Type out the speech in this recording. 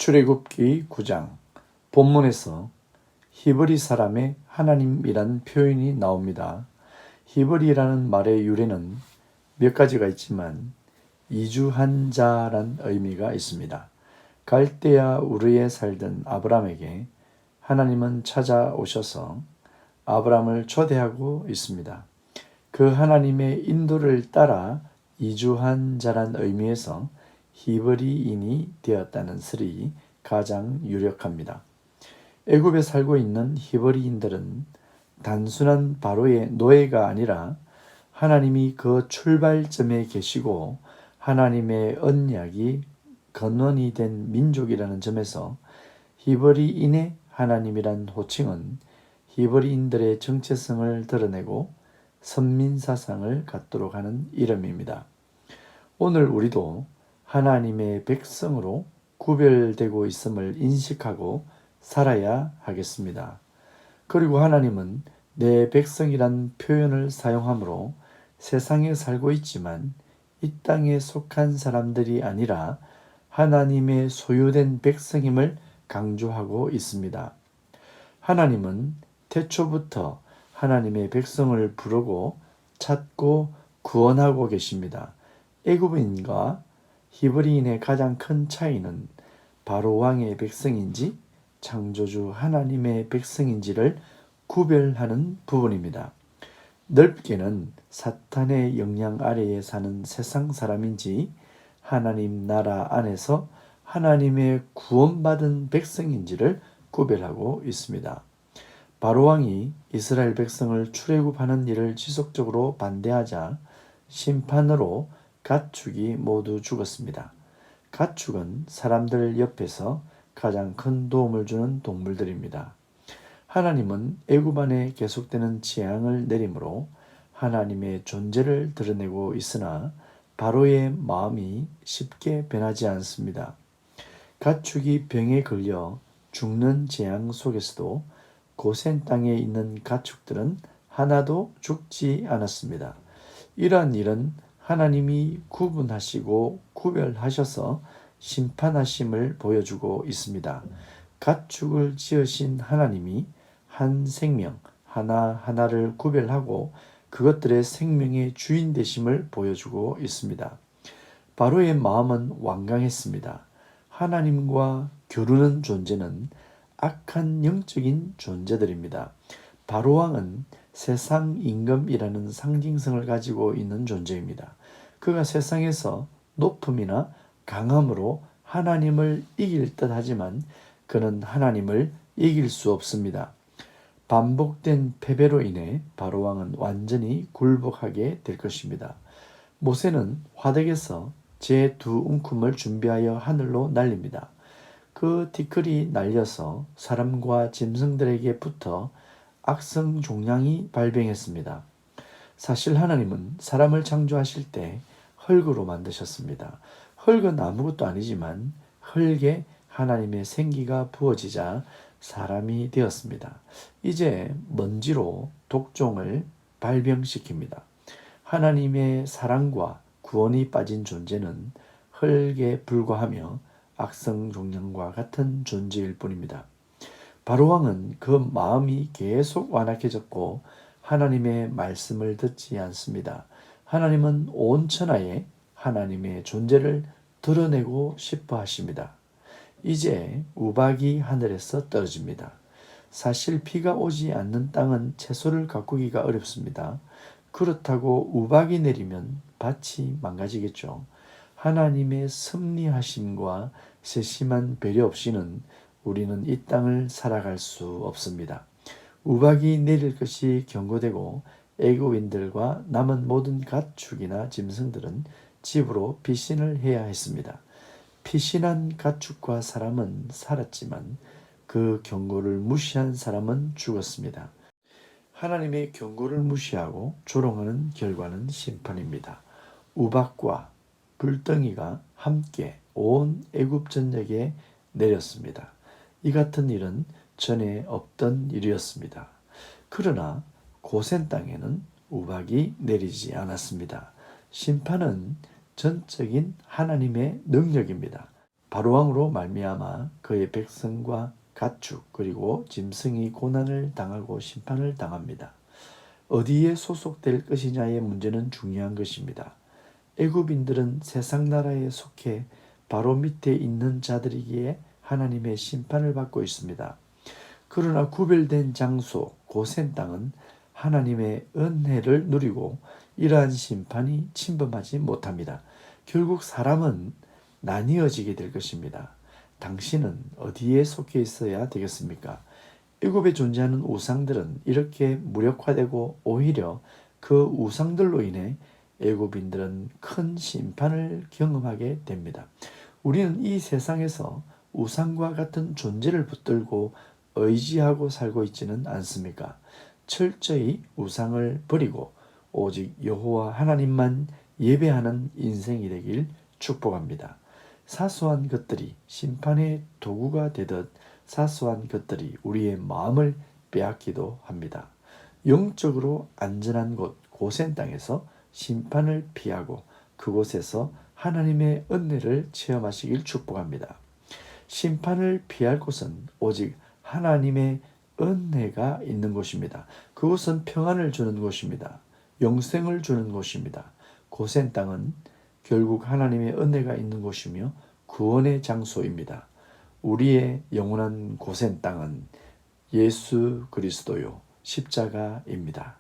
출애굽기 9장 본문에서 히브리 사람의 하나님이란 표현이 나옵니다. 히브리라는 말의 유래는 몇 가지가 있지만 이주한 자란 의미가 있습니다. 갈대아 우르에 살던 아브람에게 하나님은 찾아오셔서 아브람을 초대하고 있습니다. 그 하나님의 인도를 따라 이주한 자란 의미에서 히브리인이 되었다는 설이 가장 유력합니다. 애굽에 살고 있는 히브리인들은 단순한 바로의 노예가 아니라 하나님이 그 출발점에 계시고 하나님의 언약이 근원이 된 민족이라는 점에서 히브리인의 하나님이란 호칭은 히브리인들의 정체성을 드러내고 선민사상을 갖도록 하는 이름입니다. 오늘 우리도 하나님의 백성으로 구별되고 있음을 인식하고 살아야 하겠습니다. 그리고 하나님은 내 백성이란 표현을 사용하므로 세상에 살고 있지만 이 땅에 속한 사람들이 아니라 하나님의 소유된 백성임을 강조하고 있습니다. 하나님은 태초부터 하나님의 백성을 부르고 찾고 구원하고 계십니다. 애굽인과 히브리인의 가장 큰 차이는 바로 왕의 백성인지 창조주 하나님의 백성인지를 구별하는 부분입니다. 넓게는 사탄의 영향 아래에 사는 세상 사람인지 하나님 나라 안에서 하나님의 구원받은 백성인지를 구별하고 있습니다. 바로왕이 이스라엘 백성을 출애굽하는 일을 지속적으로 반대하자 심판으로 가축이 모두 죽었습니다. 가축은 사람들 옆에서 가장 큰 도움을 주는 동물들입니다. 하나님은 애굽 안에 계속되는 재앙을 내림으로 하나님의 존재를 드러내고 있으나 바로의 마음이 쉽게 변하지 않습니다. 가축이 병에 걸려 죽는 재앙 속에서도 고센 땅에 있는 가축들은 하나도 죽지 않았습니다. 이러한 일은 하나님이 구분하시고 구별하셔서 심판하심을 보여주고 있습니다. 가축을 지으신 하나님이 한 생명 하나하나를 구별하고 그것들의 생명의 주인 되심을 보여주고 있습니다. 바로의 마음은 완강했습니다. 하나님과 겨루는 존재는 악한 영적인 존재들입니다. 바로왕은 세상 임금이라는 상징성을 가지고 있는 존재입니다. 그가 세상에서 높음이나 강함으로 하나님을 이길 듯 하지만 그는 하나님을 이길 수 없습니다. 반복된 패배로 인해 바로왕은 완전히 굴복하게 될 것입니다. 모세는 화덕에서 제 두 움큼을 준비하여 하늘로 날립니다. 그 티끌이 날려서 사람과 짐승들에게 붙어 악성 종양이 발병했습니다. 사실 하나님은 사람을 창조하실 때 흙으로 만드셨습니다. 흙은 아무것도 아니지만 흙에 하나님의 생기가 부어지자 사람이 되었습니다. 이제 먼지로 독종을 발병시킵니다. 하나님의 사랑과 구원이 빠진 존재는 흙에 불과하며 악성 종양과 같은 존재일 뿐입니다. 바로왕은 그 마음이 계속 완악해졌고 하나님의 말씀을 듣지 않습니다. 하나님은 온 천하에 하나님의 존재를 드러내고 싶어 하십니다. 이제 우박이 하늘에서 떨어집니다. 사실 비가 오지 않는 땅은 채소를 가꾸기가 어렵습니다. 그렇다고 우박이 내리면 밭이 망가지겠죠. 하나님의 섭리하심과 세심한 배려 없이는 우리는 이 땅을 살아갈 수 없습니다. 우박이 내릴 것이 경고되고 애굽인들과 남은 모든 가축이나 짐승들은 집으로 피신을 해야 했습니다. 피신한 가축과 사람은 살았지만 그 경고를 무시한 사람은 죽었습니다. 하나님의 경고를 무시하고 조롱하는 결과는 심판입니다. 우박과 불덩이가 함께 온 애굽 전역에 내렸습니다. 이 같은 일은 전에 없던 일이었습니다. 그러나 고센 땅에는 우박이 내리지 않았습니다. 심판은 전적인 하나님의 능력입니다. 바로왕으로 말미암아 그의 백성과 가축 그리고 짐승이 고난을 당하고 심판을 당합니다. 어디에 소속될 것이냐의 문제는 중요한 것입니다. 애굽인들은 세상 나라에 속해 바로 밑에 있는 자들이기에 하나님의 심판을 받고 있습니다. 그러나 구별된 장소 고센 땅은 하나님의 은혜를 누리고 이러한 심판이 침범하지 못합니다. 결국 사람은 나뉘어지게 될 것입니다. 당신은 어디에 속해 있어야 되겠습니까? 애굽에 존재하는 우상들은 이렇게 무력화되고 오히려 그 우상들로 인해 애굽인들은 큰 심판을 경험하게 됩니다. 우리는 이 세상에서 우상과 같은 존재를 붙들고 의지하고 살고 있지는 않습니까? 철저히 우상을 버리고 오직 여호와 하나님만 예배하는 인생이 되길 축복합니다. 사소한 것들이 심판의 도구가 되듯 사소한 것들이 우리의 마음을 빼앗기도 합니다. 영적으로 안전한 곳 고센 땅에서 심판을 피하고 그곳에서 하나님의 은혜를 체험하시길 축복합니다. 심판을 피할 곳은 오직 하나님의 은혜가 있는 곳입니다. 그곳은 평안을 주는 곳입니다. 영생을 주는 곳입니다. 고센 땅은 결국 하나님의 은혜가 있는 곳이며 구원의 장소입니다. 우리의 영원한 고센 땅은 예수 그리스도요 십자가입니다.